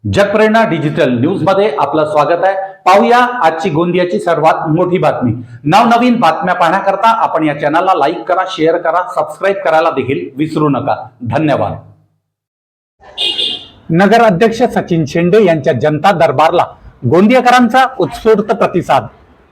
जगप्रेरणा digital news मध्ये आपलं स्वागत आहे। पाहूया आजची गोंदियाची सर्वात मोठी बातमी। नवनवीन बातम्या पाहण्याकरता आपण या चॅनलला लाईक करा, शेअर करा, सबस्क्राइब करायला देखील विसरू नका। धन्यवाद। नगर अध्यक्ष सचिन शेंडे यांच्या जनता दरबारला गोंदियाकरांचा उत्स्फूर्त प्रतिसाद।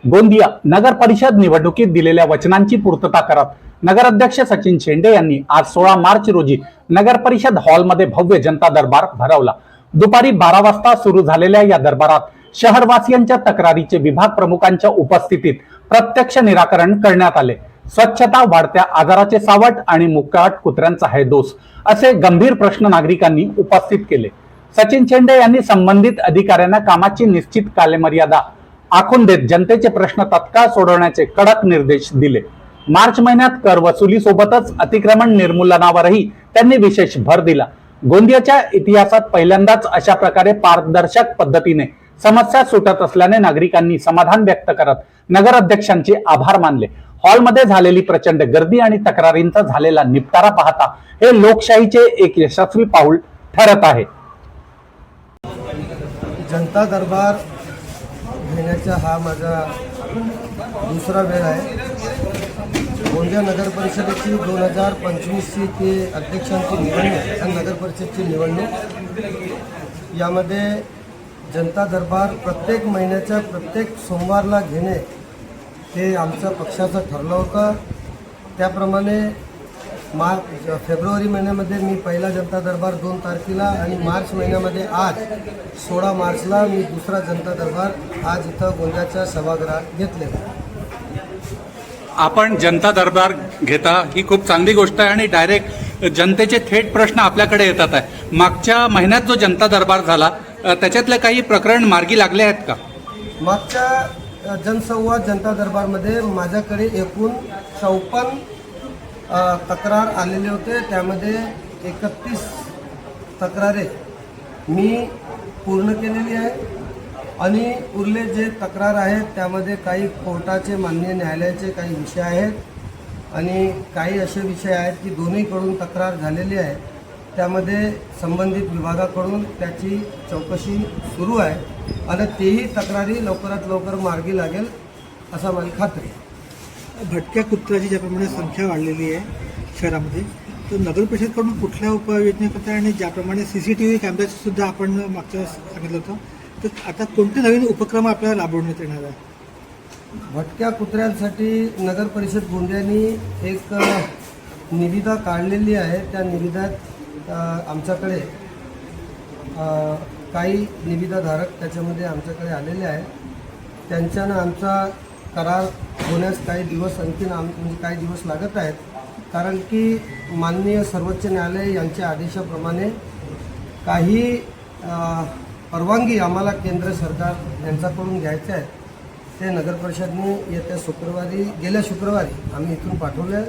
गोंदिया नगर परिषद निवडणुकीत दिलेल्या वचनांची पूर्तता करत नगराध्यक्ष सचिन शेंडे यांनी आज 16 मार्च रोजी नगर परिषद हॉलमध्ये भव्य जनता दरबार भरवला। दुपारी 12 वाजता सुरू झालेल्या या दरबारात शहरवासियांच्या तक्रारीचे विभाग प्रमुखांच्या उपस्थितीत प्रत्यक्ष निराकरण करण्यात आले। स्वच्छता, वाढत्या आजाराचे सावट आणि मुकाट कुत्र्यांचा हैदोस असे गंभीर प्रश्न नागरिकांनी उपस्थित केले। सचिन शेंडे यांनी संबंधित अधिकाऱ्यांना कामाची निश्चित कालमर्यादा आखून देत जनतेचे प्रश्न तत्काळ सोडवण्याचे कडक निर्देश दिले। मार्च महिन्यात कर वसुली सोबतच अतिक्रमण निर्मूलनावरही त्यांनी विशेष भर दिला। गोंदियाच्या इतिहासात पहिल्यांदाच अशा प्रकारे पारदर्शक पद्धतीने समस्या सुटत असल्याने नागरिकांनी समाधान व्यक्त करत नगराध्यक्षांचे आभार मानले। हॉलमध्ये झालेली प्रचंड गर्दी आणि तक्रारींचा झालेला निपटारा पाहता हे लोकशाहीचे एक यशस्वी पाऊल ठरत आहे। जनता दरबार घेण्याचा हा माझा दुसरा वेळ आहे। गोंदिया नगर परिषदेची 2025ची ते अध्यक्षांची निवडणूक आणि नगर परिषदची निवडणूक यामध्ये जनता दरबार प्रत्येक महिन्याच्या प्रत्येक सोमवारला घेणे हे आमच्या पक्षाचं ठरलं होतं। त्याप्रमाणे फेब्रुवारी महिन्यामध्ये मी पहिला जनता दरबार 2 तारखेला आणि मार्च महिन्यामध्ये आज 16 मार्चला मी दुसरा जनता दरबार आज इथं गोंदियाच्या सभागृहात घेतलेला। आपण जनता दरबार घेता ही खूप चांगली गोष्ट आहे आणि डायरेक्ट जनतेचे थेट प्रश्न आपल्याकडे येतात आहे। मागच्या महिन्यात जो जनता दरबार झाला त्याच्यातले काही प्रकरण मार्गी लागले आहेत का? मागच्या जनसंवाद जनता दरबारमध्ये माझ्याकडे एकूण 54 तक्रार आलेले होते। त्यामध्ये 31 तक्रारे मी पूर्ण केलेली आहे आणि उरले जे तक्रार आहेत त्यामध्ये काही कोर्टाचे माननीय न्यायालयाचे काही विषय आहेत आणि काही असे विषय आहेत की दोन्हीकडून तक्रार झालेली आहे। त्यामध्ये संबंधित विभागाकडून त्याची चौकशी सुरू आहे आणि तेही तक्रारी लवकरात लवकर मार्गी लागेल असा माझी खात्री आहे। भटक्या कुत्र्याची ज्याप्रमाणे संख्या वाढलेली आहे शहरामध्ये, तर नगर परिषदकडून कुठल्या उपाययोजना करता आणि ज्याप्रमाणे CCTV कॅमेऱ्याचं सुद्धा आपण मागच्या सांगितलं होतं, तर आता कोणते नवीन उपक्रम आपल्याला राबवण्यात येणार आहे? भटक्या कुत्र्यांसाठी नगर परिषद गोंदियानी एक निविदा काढलेली आहे। त्या निविदात आमच्याकडे काही निविदाधारक त्याच्यामध्ये आमच्याकडे आलेले आहेत। त्यांच्यानं आमचा करार होण्यास काही दिवस आणखीन म्हणजे काही दिवस लागत आहेत, कारण की माननीय सर्वोच्च न्यायालय यांच्या आदेशाप्रमाणे काही परवानगी आम्हाला केंद्र सरकार यांच्याकडून घ्यायचे आहेत। ते नगर परिषदने येत्या गेल्या शुक्रवारी आम्ही इथून पाठवले।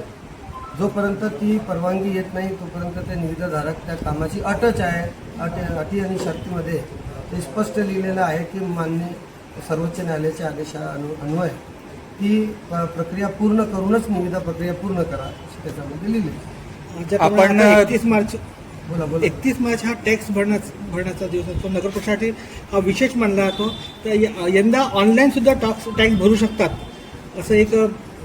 जोपर्यंत ती परवानगी येत नाही तोपर्यंत ते निविदाधारक त्या कामाची अटच आहे। अटी आणि शर्तीमध्ये ते स्पष्ट लिहिलेलं आहे की माननीय सर्वोच्च न्यायालयाच्या आदेशान्वये ती प्रक्रिया पूर्ण करूनच निविदा प्रक्रिया पूर्ण करा त्याच्यामध्ये लिहिले। आपण 31 मार्च बोला 31 मार्च हा टॅक्स भरण्याचा दिवस असतो। नगर परिषदेसाठी हा विशेष मानला जातो। तर यंदा ऑनलाईन सुद्धा टॅक्स भरू शकतात असं एक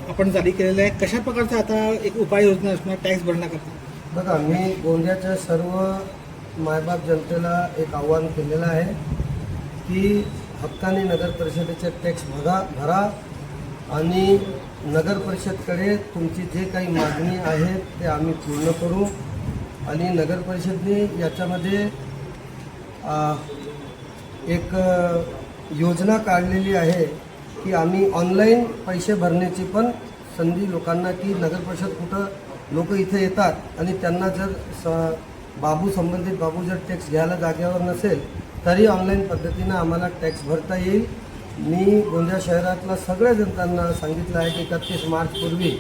आपण जारी केलेलं आहे। कशा प्रकारचा आता एक उपाययोजना असणार टॅक्स भरण्याकरता? बघा, मी गोंदियाच्या सर्व मायबाप जनतेला एक आव्हान केलेलं आहे की हक्काने नगर परिषदेचे टॅक्स भरा आणि नगर परिषदकडे तुमची जे काही मागणी आहे ते आम्ही पूर्ण करू। आणि नगर परिषदेने याच्यामध्ये एक योजना काढलेली आहे की आम्ही ऑनलाईन पैसे भरण्याची पण संधी लोकांना, की नगर परिषद कुठं लोक इथे येतात आणि त्यांना जर संबंधित बाबू जर टॅक्स घ्यायला जागेवर नसेल तरी ऑनलाईन पद्धतीनं आम्हाला टॅक्स भरता येईल। मी गोंदिया शहरातल्या सगळ्या जनतांना सांगितलं आहे की 31 मार्चपूर्वी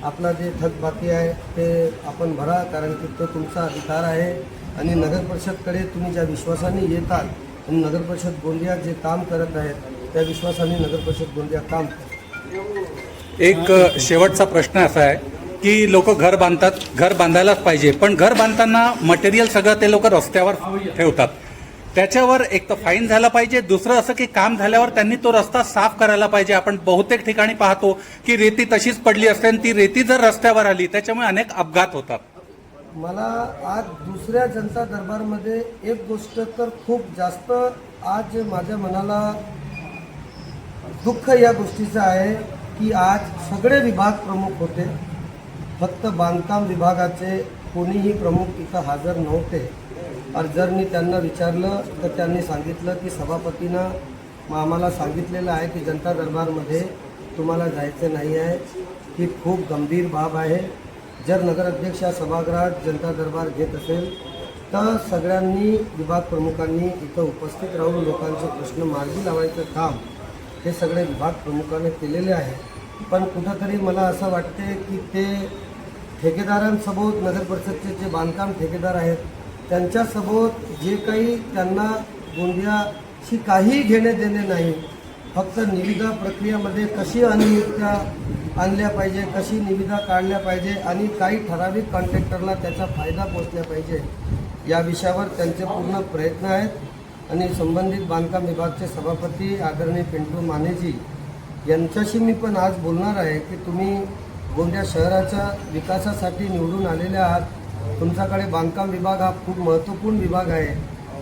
आपला जे थकबाकी आहे ते आपण भरा, कारण की तो तुमचा अधिकार आहे। आणि नगर परिषदकडे तुम्ही ज्या विश्वासाने येतात आणि नगर परिषद गोंदिया जे काम करत आहेत त्या विश्वासाने नगर परिषद गोंदिया काम करते। एक शेवटचा प्रश्न असा आहे की लोक घर बांधतात, घर बांधायलाच पाहिजे, पण घर बांधताना मटेरियल सगळं ते लोक रस्त्यावर ठेवतात। त्याच्यावर एक तर फाईन झाला पाहिजे, दुसरं असं की काम झाल्यावर त्यांनी तो रस्ता साफ करायला पाहिजे. आपण बहुतेक ठिकाणी पाहतो की रेती तशीच पडली असते आणि ती रेती जर रस्त्यावर आली त्याच्यामुळे अनेक अपघात होतात. मला आज दुसऱ्या जनता दरबारमध्ये एक गोष्ट तर खूप जास्त आज माझ्या मनाला दुःख या गोष्टीचं आहे की आज सगळे विभाग प्रमुख होते, फक्त बांधकाम विभागाचे कोणीही प्रमुख इथं हजर नव्हते. और जर मी त्यांना विचारलं तर त्यांनी सांगितलं की सभापतीनं आम्हाला सांगितलेलं आहे की जनता दरबारमध्ये तुम्हाला जायचं नाही आहे. ही खूप गंभीर बाब आहे. जर नगराध्यक्ष या सभागृहात जनता दरबार घेत असेल तर सगळ्यांनी विभाग प्रमुखांनी इथं उपस्थित राहून लोकांचे प्रश्न मार्गी लावायचं काम हे सगळे विभाग प्रमुखांनी केलेले आहे. पण कुठंतरी मला असं वाटते की ते ठेकेदारांसोबत नगर परिषदचे जे बांधकाम ठेकेदार आहेत त्यांच्यासोबत जे काही त्यांना गोंदियाशी काही घेणे देणे नाही, फक्त निविदा प्रक्रियामध्ये कशी अनियमितता आणल्या पाहिजे, कशी निविदा काढल्या पाहिजे आणि काही ठराविक कॉन्ट्रॅक्टरला त्याचा फायदा पोचला पाहिजे या विषयावर त्यांचे पूर्ण प्रयत्न आहेत. आणि संबंधित बांधकाम विभागचे सभापती आदरणीय पिंटू मानेजी यांच्याशी मी पण आज बोलणार आहे की तुम्ही गोंदिया शहराच्या विकासासाठी निवडून आलेले आहात. तुमच्याकडे बांधकाम विभाग हा खूप महत्त्वपूर्ण विभाग आहे.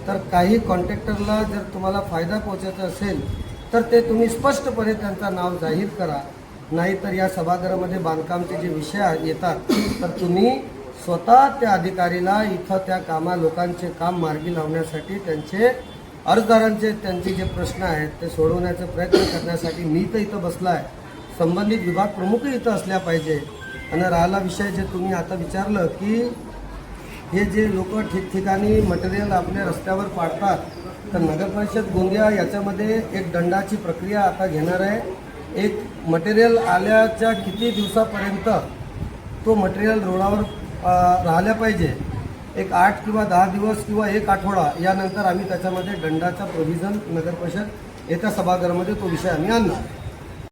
तर काही कॉन्ट्रॅक्टरला जर तुम्हाला फायदा पोहोचायचा असेल तर ते तुम्ही स्पष्टपणे त्यांचं नाव जाहीर करा. नाहीतर या सभागृहामध्ये बांधकामचे जे विषय येतात तर तुम्ही स्वतः त्या अधिकारीला इथं त्या लोकांचे काम मार्गी लावण्यासाठी त्यांचे अर्जदारांचे त्यांचे जे प्रश्न आहेत ते सोडवण्याचा प्रयत्न करण्यासाठी मी तर इथं बसला आहे. संबंधित विभाग प्रमुखही इथं असल्या पाहिजे. आणि राहिला विषय जे तुम्ही आता विचारलं की हे जे लोक ठिकठिकाणी मटेरियल आपल्या रस्त्यावर पाडतात तर नगर परिषद गोंदिया याच्यामध्ये एक दंडाची प्रक्रिया आता घेणार आहे. एक मटेरियल आल्याच्या किती दिवसापर्यंत तो मटेरियल रोडावर राहिल्या पाहिजे, एक 8 किंवा 10 दिवस किंवा एक आठवडा, यानंतर आम्ही त्याच्यामध्ये दंडाचा प्रोव्हिजन नगर परिषद येत्या सभागृहामध्ये तो विषय आम्ही आणणार.